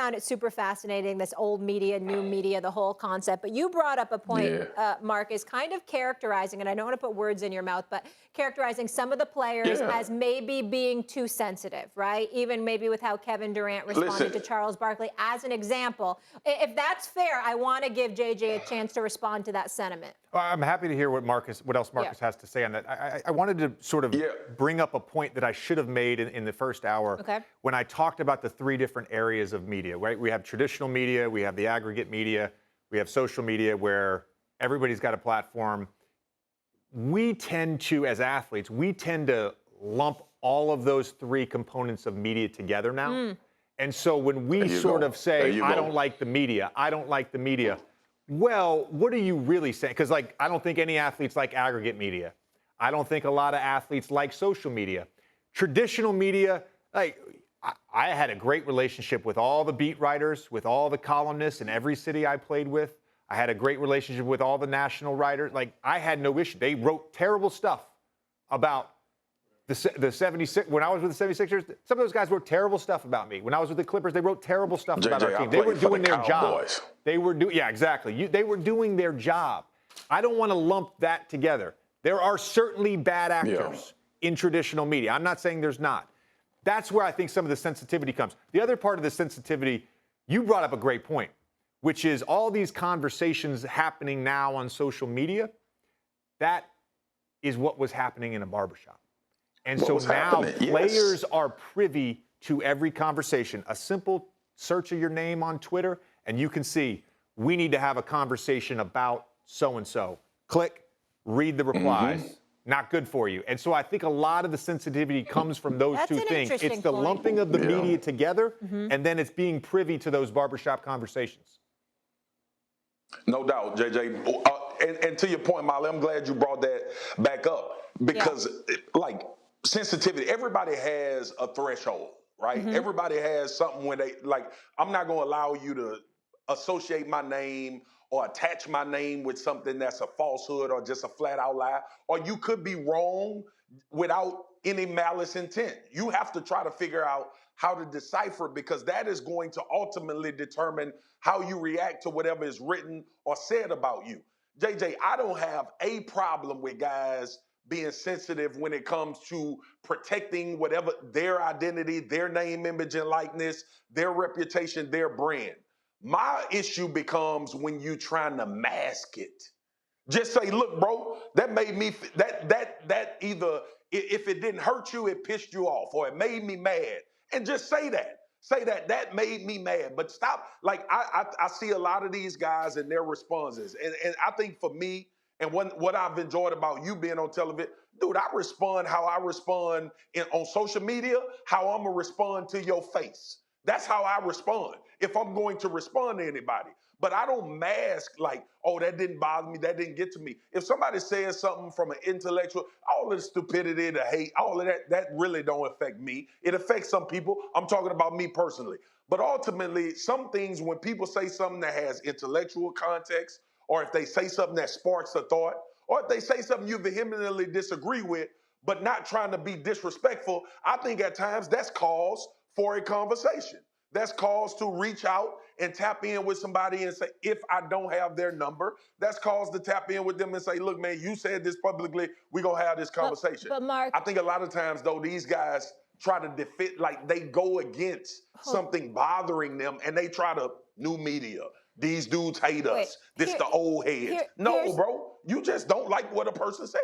found it super fascinating, this old media, new media, the whole concept. But you brought up a point, Marcus, kind of characterizing, and I don't want to put words in your mouth, but characterizing some of the players as maybe being too sensitive, right? Even maybe with how Kevin Durant responded to Charles Barkley as an example. If that's fair, I want to give JJ a chance to respond to that sentiment. I'm happy to hear what else Marcus has to say on that. I wanted to sort of bring up a point that I should have made in the first hour when I talked about the three different areas of media, right? We have traditional media, we have the aggregate media, we have social media where everybody's got a platform. We tend to, as athletes, lump all of those three components of media together now. And so when we sort of say, I don't like the media, well, what are you really saying? Because, like, I don't think any athletes like aggregate media. I don't think a lot of athletes like social media. Traditional media, like, I had a great relationship with all the beat writers, with all the columnists in every city I played with. I had a great relationship with all the national writers. Like, I had no issue. They wrote terrible stuff about the 76. When I was with the 76ers, some of those guys wrote terrible stuff about me. When I was with the Clippers, they wrote terrible stuff about our team. They were doing their job. They were exactly. They were doing their job. I don't want to lump that together. There are certainly bad actors in traditional media. I'm not saying there's not. That's where I think some of the sensitivity comes. The other part of the sensitivity, you brought up a great point, which is all these conversations happening now on social media. That is what was happening in a barbershop. And so now players are privy to every conversation. A simple search of your name on Twitter, and you can see, we need to have a conversation about so-and-so. Click, read the replies. Not good for you. And so I think a lot of the sensitivity comes from those two things. It's the lumping of the media together, and then it's being privy to those barbershop conversations. No doubt, JJ. And to your point, Molly, I'm glad you brought that back up because, sensitivity, everybody has a threshold, right? Everybody has something when I'm not going to allow you to associate my name or attach my name with something that's a falsehood or just a flat out lie, or you could be wrong without any malice intent. You have to try to figure out how to decipher it because that is going to ultimately determine how you react to whatever is written or said about you. JJ, I don't have a problem with guys being sensitive when it comes to protecting whatever their identity, their name, image, and likeness, their reputation, their brand. My issue becomes when you trying to mask it. Just say, look, bro, that made me, that either, if it didn't hurt you, it pissed you off, or it made me mad. And just say that. Say that made me mad. But stop, I see a lot of these guys and their responses. And I think for me, and what I've enjoyed about you being on television, dude, I respond how I respond on social media, how I'm going to respond to your face. That's how I respond if I'm going to respond to anybody. But I don't mask like, oh, that didn't bother me, that didn't get to me. If somebody says something from an intellectual, all of the stupidity, the hate, all of that really don't affect me. It affects some people. I'm talking about me personally. But ultimately, some things, when people say something that has intellectual context, or if they say something that sparks a thought, or if they say something you vehemently disagree with, but not trying to be disrespectful, I think at times that's cause for a conversation. That's cause to reach out and tap in with somebody and say, if I don't have their number, that's cause to tap in with them and say, look, man, you said this publicly, we're going to have this conversation. But Mark, I think a lot of times, though, these guys try to defend, like they go against something bothering them and they try to, new media, these dudes hate us, this the old heads. No, bro, you just don't like what a person says.